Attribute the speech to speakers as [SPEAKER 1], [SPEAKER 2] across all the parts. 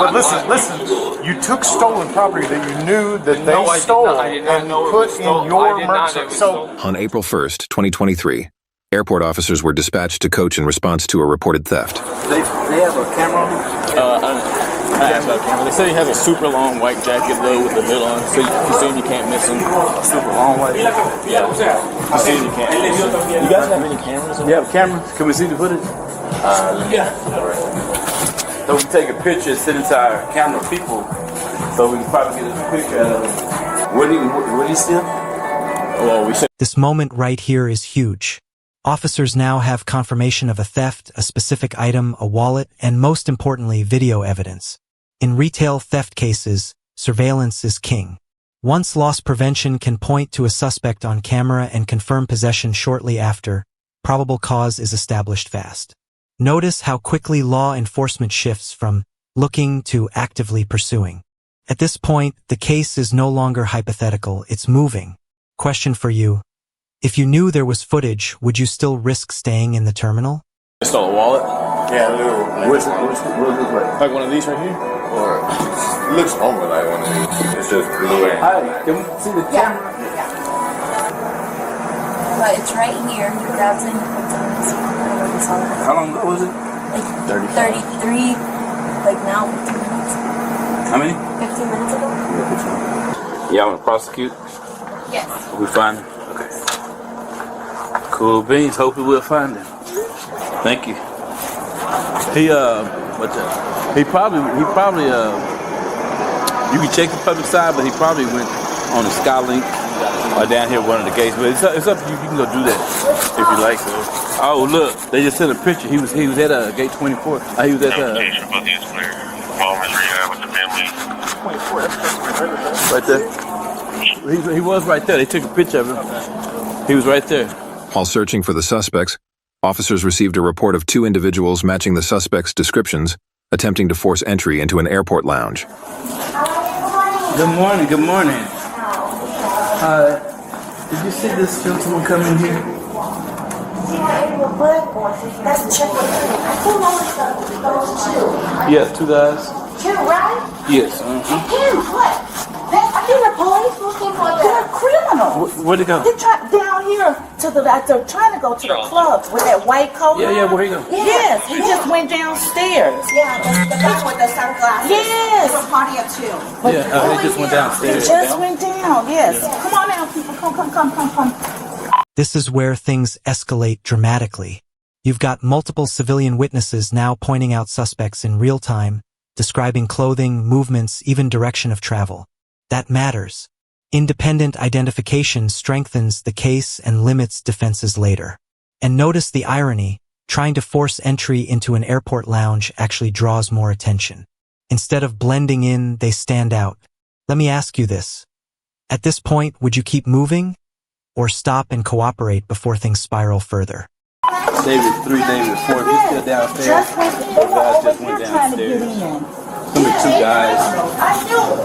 [SPEAKER 1] But listen. You took stolen property that you knew that they stole and put in your merchant. So
[SPEAKER 2] on April 1st, 2023, airport officers were dispatched to Coach in response to a reported theft.
[SPEAKER 3] They have a camera on? I asked about a camera. They say he has a super long white jacket though with the hood on, so you see him, you can't miss him. Super long white jacket? Yeah. You see him, you can't miss him. You guys have any cameras? You have a camera? Can we see the footage?
[SPEAKER 4] Yeah. So we take a picture and send it to our camera people, so we can probably get a picture out of it. What do you steal?
[SPEAKER 3] Well, we said
[SPEAKER 5] this moment right here is huge. Officers now have confirmation of a theft, a specific item, a wallet, and most importantly, video evidence. In retail theft cases, surveillance is king. Once loss prevention can point to a suspect on camera and confirm possession shortly after, probable cause is established fast. Notice how quickly law enforcement shifts from looking to actively pursuing. At this point, the case is no longer hypothetical, it's moving. Question for you. If you knew there was footage, would you still risk staying in the terminal?
[SPEAKER 3] they stole a wallet.
[SPEAKER 4] Yeah, a little. What does it look like?
[SPEAKER 3] Like one of these right here?
[SPEAKER 6] Or it looks almost like one of these. It's just blue and
[SPEAKER 4] Hi, can we see the camera?
[SPEAKER 7] But it's right here. He grabs it and puts it on his phone.
[SPEAKER 4] How long ago was it?
[SPEAKER 7] Like
[SPEAKER 4] 33.
[SPEAKER 7] 33, like now, 15 minutes.
[SPEAKER 4] How many?
[SPEAKER 7] 15 minutes ago?
[SPEAKER 4] Yeah, I want to prosecute.
[SPEAKER 7] Yes.
[SPEAKER 4] We find him? Okay. Cool beans. Hopefully we'll find him. Thank you. He probably, you can check the public side, but he probably went on the Skylink or down here one of the gates. But it's up to you. You can go do that if you like. Oh, look, they just sent a picture. He was at gate 24. He was at
[SPEAKER 6] application for these clear. Palmer's rehab with the family.
[SPEAKER 4] 24. Right there. He was right there. They took a picture of him. He was right there.
[SPEAKER 2] While searching for the suspects, officers received a report of 2 individuals matching the suspects' descriptions, attempting to force entry into an airport lounge.
[SPEAKER 4] Good morning. Good morning. Did you see this gentleman come in here? Yes, 2 guys.
[SPEAKER 8] 2, right?
[SPEAKER 4] Yes.
[SPEAKER 8] And what? I think the police looking for they're criminals.
[SPEAKER 4] Where'd they go?
[SPEAKER 8] They're down here they're trying to go to the club with that white coat.
[SPEAKER 4] Yeah, where he go?
[SPEAKER 8] Yes, he just went downstairs.
[SPEAKER 7] Yeah, the guy with the sunglasses.
[SPEAKER 8] Yes.
[SPEAKER 7] From party at 2.
[SPEAKER 4] Yeah, they just went
[SPEAKER 8] He
[SPEAKER 4] downstairs.
[SPEAKER 8] just went down, yes. Come on now, people. Come.
[SPEAKER 5] This is where things escalate dramatically. You've got multiple civilian witnesses now pointing out suspects in real time, describing clothing, movements, even direction of travel. That matters. Independent identification strengthens the case and limits defenses later. And notice the irony, trying to force entry into an airport lounge actually draws more attention. Instead of blending in, they stand out. Let me ask you this. At this point, would you keep moving? Or stop and cooperate before things spiral further?
[SPEAKER 4] David 4. He's still downstairs. Those guys just went downstairs. Some of the 2 guys.
[SPEAKER 8] I knew.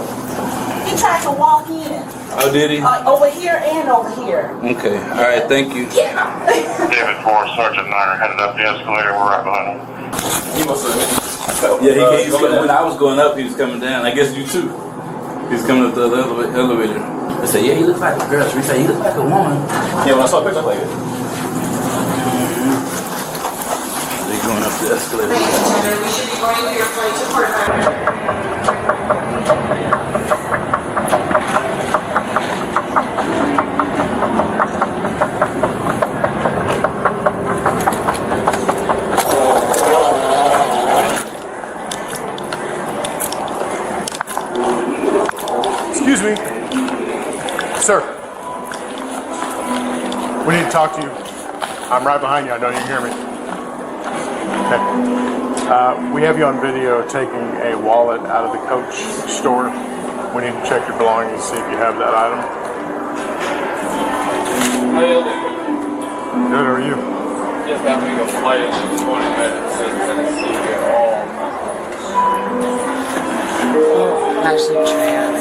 [SPEAKER 8] He tried to walk in.
[SPEAKER 4] Oh, did he?
[SPEAKER 8] Over here and over here.
[SPEAKER 4] Okay. All right. Thank you.
[SPEAKER 6] David 4, Sergeant Niner headed up the escalator. We're right behind him.
[SPEAKER 4] He must have. Yeah, he's when I was going up, he was coming down. I guess you too. He was coming up the elevator. I said, yeah, he looks like a girl. So we said, he looks like a woman. Yeah, when I saw a picture like it. They're going up the escalator.
[SPEAKER 9] We should be going to your flight to Port
[SPEAKER 1] excuse me. Sir. We need to talk to you. I'm right behind you. I know you can hear me. Okay. We have you on video taking a wallet out of the Coach store. We need to check your belongings, see if you have that item.
[SPEAKER 10] How you doing?
[SPEAKER 1] Good, how are you?
[SPEAKER 10] Just having a flight in 20 minutes to Tennessee at all.
[SPEAKER 9] Actually, trans.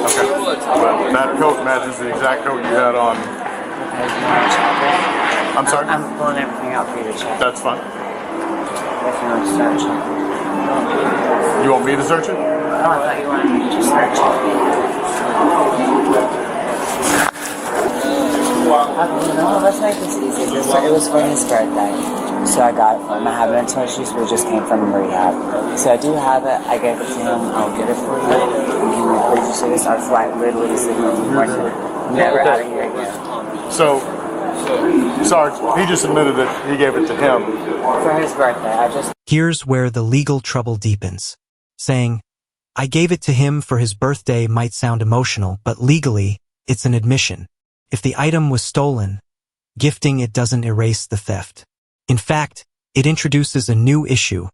[SPEAKER 1] Okay. Well, that coat matches the exact coat you had on. I'm sorry?
[SPEAKER 9] I'm pulling everything out for you to check.
[SPEAKER 1] That's fine.
[SPEAKER 9] If you want to start checking.
[SPEAKER 1] You want me to search it?
[SPEAKER 9] Oh, I thought you wanted me to just search it. No, let's make this easy. It was for his birthday. So I got it for him. I have mental issues, but it just came from rehab. So I do have it. I gave it to him. I'll get it for you. Can you please see this? Our flight literally is never out of here again.
[SPEAKER 1] So, Sarge, he just admitted that he gave it to him.
[SPEAKER 9] For his birthday,
[SPEAKER 5] Here's where the legal trouble deepens. Saying, I gave it to him for his birthday might sound emotional, but legally, it's an admission. If the item was stolen, gifting it doesn't erase the theft. In fact, it introduces a new issue,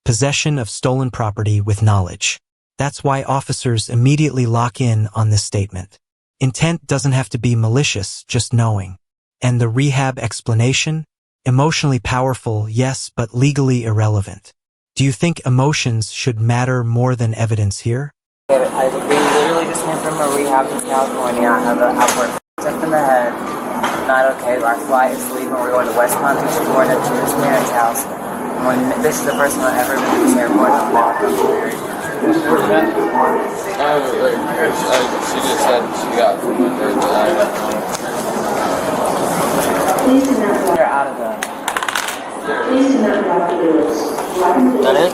[SPEAKER 5] possession of stolen property with knowledge. That's why officers immediately lock in on this statement. Intent doesn't have to be malicious, just knowing. And the rehab explanation? Emotionally powerful, yes, but legally irrelevant. Do you think emotions should matter more than evidence here?
[SPEAKER 9] we literally just came from a rehab in California. I have an outward up in the head. Not okay. Our flight is leaving. We're going to West Palm Beach. We're going up to his parents' house. This is the first time I've ever been to this airport. I'm walking.
[SPEAKER 10] She just said she got from my birthday.
[SPEAKER 9] They're out of the...
[SPEAKER 10] That it?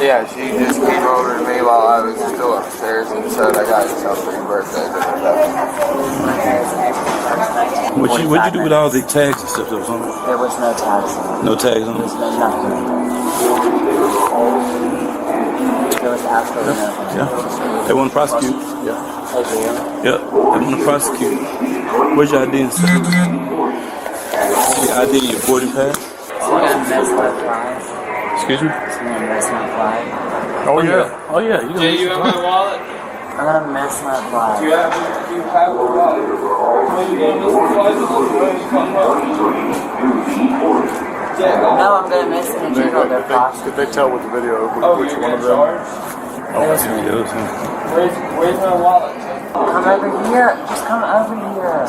[SPEAKER 10] Yeah, she just came over to me while I was still upstairs and said I got yourself for your birthday.
[SPEAKER 4] What'd you do with all the tags and stuff that was on it?
[SPEAKER 9] There was no tags on it.
[SPEAKER 4] No tags on it?
[SPEAKER 9] There was nothing. There was absolutely nothing.
[SPEAKER 4] Yeah. They want to prosecute. Yeah.
[SPEAKER 9] Oh, do you?
[SPEAKER 4] Yeah. They want to prosecute. Where's your ID and stuff? Your ID, your boarding pass?
[SPEAKER 9] Someone gonna mess my flight.
[SPEAKER 4] Excuse me?
[SPEAKER 9] Someone gonna mess my flight.
[SPEAKER 4] Oh yeah. Oh yeah.
[SPEAKER 10] Do you have my wallet?
[SPEAKER 9] I'm gonna mess my flight.
[SPEAKER 10] Do you have a wallet?
[SPEAKER 9] No, I'm gonna miss it in general. They're cautious.
[SPEAKER 1] Could they tell with the video which one of them?
[SPEAKER 10] Where's my wallet?
[SPEAKER 9] Come over here. Just come over here.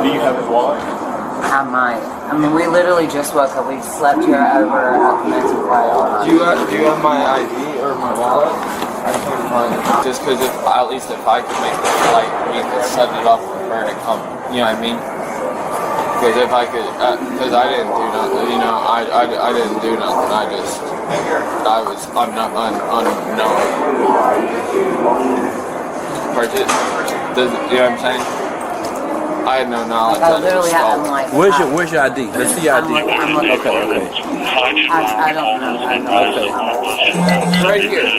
[SPEAKER 10] Do you have his wallet?
[SPEAKER 9] I might. I mean, we literally just woke up. We slept here over at the mental flight all night.
[SPEAKER 10] Do you have my ID or my wallet? I can't find it. Just because at least if I could make the flight, we could set it off and burn it, you know what I mean? Because if I could, because I didn't do nothing, you know, I didn't do nothing. I'm not unknown. Purchase. You know what I'm saying? I had no knowledge
[SPEAKER 9] I
[SPEAKER 10] that it was
[SPEAKER 9] literally have,
[SPEAKER 10] stolen.
[SPEAKER 9] I'm like...
[SPEAKER 4] Where's your ID? Let's see your ID.
[SPEAKER 9] Okay. I don't know.
[SPEAKER 10] Okay. Right here.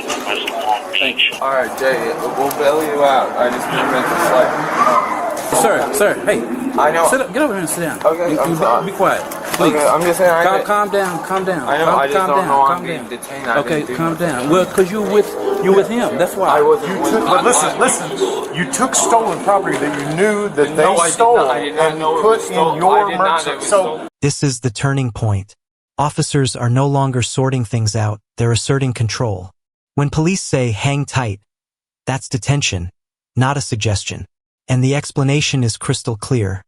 [SPEAKER 10] Alright, Jay, we'll bail you out. I just need to make this like...
[SPEAKER 4] Sir, hey.
[SPEAKER 10] I know.
[SPEAKER 4] Sit up, get over here and sit down.
[SPEAKER 10] Okay, I'm sorry.
[SPEAKER 4] Be quiet. Please.
[SPEAKER 10] Okay, I'm just saying
[SPEAKER 4] Calm down.
[SPEAKER 10] I know, I just don't know I'm being detained.
[SPEAKER 4] Okay, calm down. Well, because you're with him. That's why.
[SPEAKER 10] I wasn't.
[SPEAKER 1] But listen. You took stolen property that you knew that they stole and put in your merchant. So
[SPEAKER 5] This is the turning point. Officers are no longer sorting things out, they're asserting control. When police say hang tight, that's detention, not a suggestion. And the explanation is crystal clear.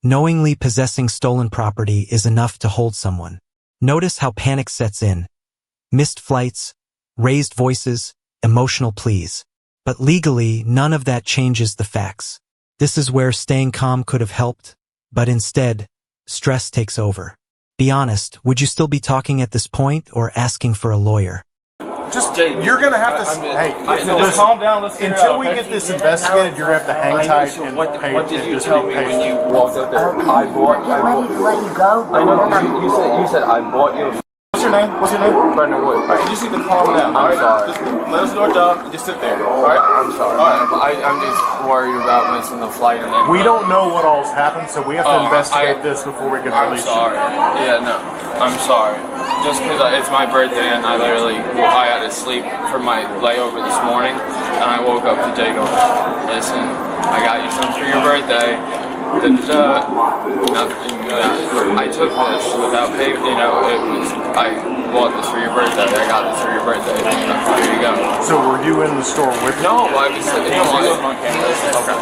[SPEAKER 5] Knowingly possessing stolen property is enough to hold someone. Notice how panic sets in. Missed flights, raised voices, emotional pleas. But legally, none of that changes the facts. This is where staying calm could have helped, but instead, stress takes over. Be honest, would you still be talking at this point or asking for a lawyer?
[SPEAKER 1] You're gonna have to. Listen,
[SPEAKER 10] calm down.
[SPEAKER 1] until we get this investigated, you're gonna have to hang tight and pay.
[SPEAKER 10] What did you tell me when you walked up there? I bought
[SPEAKER 9] Let you go.
[SPEAKER 10] I know. You said I bought you. What's your name? Brandon Wood. You just need to calm down. I'm sorry. Just let us know our job. Just sit there. All right. I'm sorry. All right. I'm just worried about missing the flight and everything.
[SPEAKER 1] We don't know what all's happened, so we have to investigate this before we can release you.
[SPEAKER 10] I'm sorry. Yeah, no. I'm sorry. Just because it's my birthday and I had to sleep for my layover this morning, and I woke up to Jay going, listen, I got you something for your birthday. Nothing. I took this without paying. You know, I bought this for your birthday. I got this for your birthday. Here you go.
[SPEAKER 1] So were you in the store with me?
[SPEAKER 10] No, I was.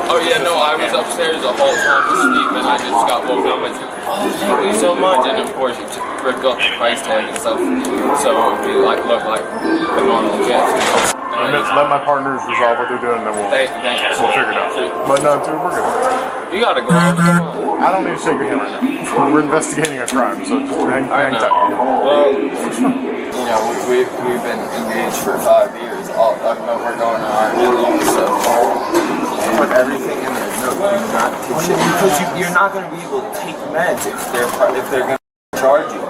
[SPEAKER 10] Oh yeah, no, I was upstairs the whole time asleep, and I just got woken up. I said, "Oh, thank you so much," and of course it ripped off the price tag and stuff, so it would be like look like a normal gift.
[SPEAKER 1] Let my partners resolve what they're doing, and then we'll figure it out. But no, dude, we're good.
[SPEAKER 10] You gotta go.
[SPEAKER 1] I don't need to shake your hand right now. We're investigating a crime, so just hang tight.
[SPEAKER 10] Well, you know, we've been engaged for 5 years. I know we're going on our new so put everything in there. No, do not take shit because you're not going to be able to take meds if they're going to charge you.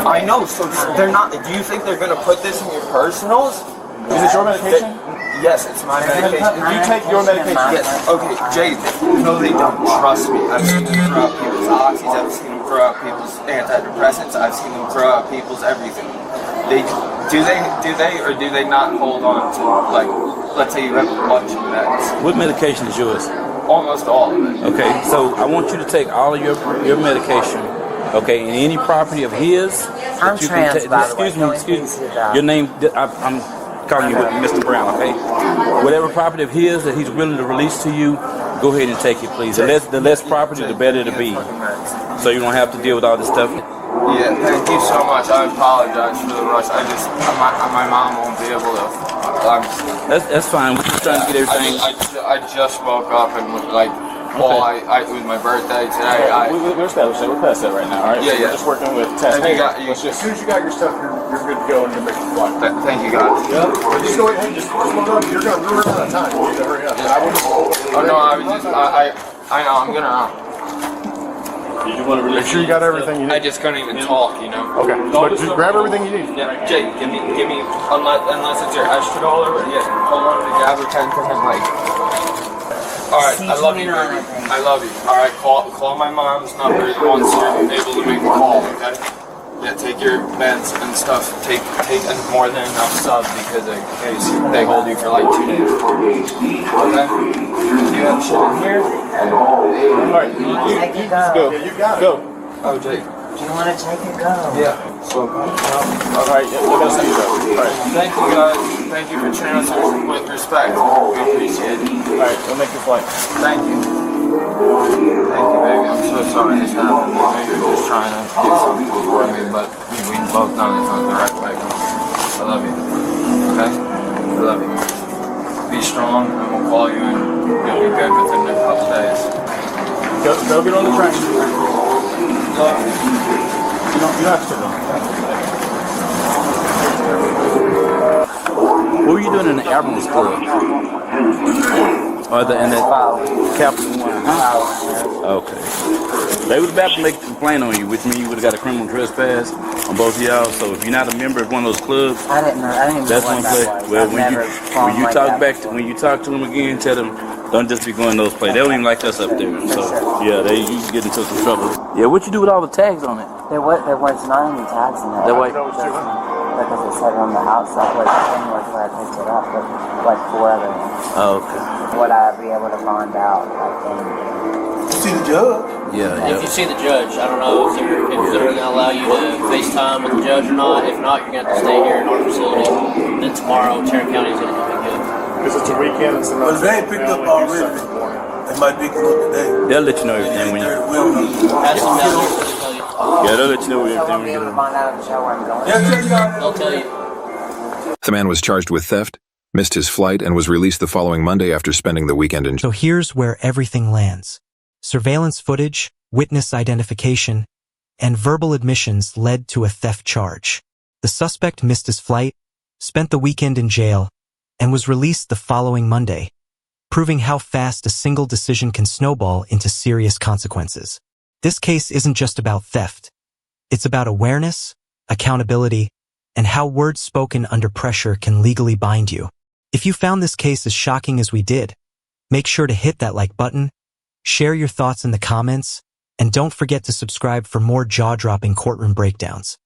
[SPEAKER 10] I know, so they're not. Do you think they're going to put this in your personals?
[SPEAKER 3] Is it your medication?
[SPEAKER 10] Yes, it's my medication.
[SPEAKER 3] Do you take your medication?
[SPEAKER 10] Yes. Okay, Jay, no, they don't. Trust me. I've seen them throw out people's oxys. I've seen them throw out people's antidepressants. I've seen them throw out people's everything. Do they not hold on to, like, let's say you have a bunch of meds.
[SPEAKER 4] What medication is yours?
[SPEAKER 10] Almost all of it.
[SPEAKER 4] Okay, so I want you to take all of your medication. Okay, and any property of his.
[SPEAKER 9] I'm trans, by the way.
[SPEAKER 4] Excuse me. Your name. I'm calling you Mr. Brown. Okay. Whatever property of his that he's willing to release to you, go ahead and take it, please. The less property, the better it'll be. So you don't have to deal with all this stuff.
[SPEAKER 10] Yeah, thank you so much. I apologize for the rush. My mom won't be able to.
[SPEAKER 4] That's fine. We're just trying to get everything.
[SPEAKER 10] I just woke up and like. Well, it was my birthday today.
[SPEAKER 3] We're established that. We're past that right now, all right?
[SPEAKER 10] Yeah,
[SPEAKER 3] so we're just working with testing.
[SPEAKER 1] As soon as you got your stuff, you're good to go and you're making the flight.
[SPEAKER 10] Thank you, guys.
[SPEAKER 1] Yeah. Just go ahead and just slow down. You're going to run out of time. You need to hurry up. I wouldn't.
[SPEAKER 10] Oh no, I was just. I know. I'm gonna.
[SPEAKER 3] Did you want to
[SPEAKER 1] Make sure you got everything you need.
[SPEAKER 10] I just couldn't even talk, you know.
[SPEAKER 1] Okay, but just grab everything you need.
[SPEAKER 10] Yeah, Jake, give me. Unless it's your estradiol or yeah, hold on to the gabapentin and like. All right, I love you, baby. I love you. All right, call my mom's number once you're able to make a call. Okay. Yeah, take your meds and stuff. Take more than enough subs because they hold you for like 2 days. Okay. Do you have shit in here?
[SPEAKER 3] All right,
[SPEAKER 9] Go.
[SPEAKER 3] Yeah, you got it. Go.
[SPEAKER 10] Oh, Jake.
[SPEAKER 9] Do you want to take it? Go.
[SPEAKER 10] Yeah. So,
[SPEAKER 3] All right, we're going to send you go. All right.
[SPEAKER 10] thank you guys. Thank you for treating us with respect. We appreciate it.
[SPEAKER 3] All right, we'll make your flight.
[SPEAKER 10] Thank you. Thank you, baby. I'm so sorry this happened. Maybe you're just trying to do something for me, but we both done it the right way. I love you. Okay? I love you. Be strong, and we'll call you, and you'll be good within a couple days.
[SPEAKER 3] Go get on the train. You don't have to.
[SPEAKER 4] What were you doing in the Admiral's Club? Or in the Capital One? Huh? Okay. They was about to make a complaint on you, which means you would have got a criminal trespass on both of y'all. So if you're not a member of one of those clubs,
[SPEAKER 9] I didn't know.
[SPEAKER 4] that's one place. Well, when you talk to them again, tell them don't just be going to those places. They don't even like us up there. So yeah, you get into some trouble. Yeah, what you do with all the tags on it?
[SPEAKER 9] There was not any tags in it. Because it said on the outside, like the thing was where I picked it up, but like 4 other ones.
[SPEAKER 4] Oh, okay.
[SPEAKER 9] Would I be able to find out?
[SPEAKER 11] See the judge?
[SPEAKER 4] Yeah.
[SPEAKER 12] If you see the judge, I don't know if they're going to allow you to FaceTime with the judge or not. If not, you're going to have to stay here in our facility. And then tomorrow, Tarrant County is going to come pick you up.
[SPEAKER 1] Because it's a weekend. It's
[SPEAKER 11] But if they ain't picked up already, they might pick it up today.
[SPEAKER 4] They'll let you know everything when you.
[SPEAKER 12] Ask them down there so they tell you.
[SPEAKER 4] Yeah, they'll let you know everything when you get
[SPEAKER 9] Find out the show where I'm going.
[SPEAKER 12] They'll tell you.
[SPEAKER 2] The man was charged with theft, missed his flight, and was released the following Monday after spending the weekend in.
[SPEAKER 5] So here's where everything lands. Surveillance footage, witness identification, and verbal admissions led to a theft charge. The suspect missed his flight, spent the weekend in jail, and was released the following Monday, proving how fast a single decision can snowball into serious consequences. This case isn't just about theft. It's about awareness, accountability, and how words spoken under pressure can legally bind you. If you found this case as shocking as we did, make sure to hit that like button, share your thoughts in the comments, and don't forget to subscribe for more jaw-dropping courtroom breakdowns.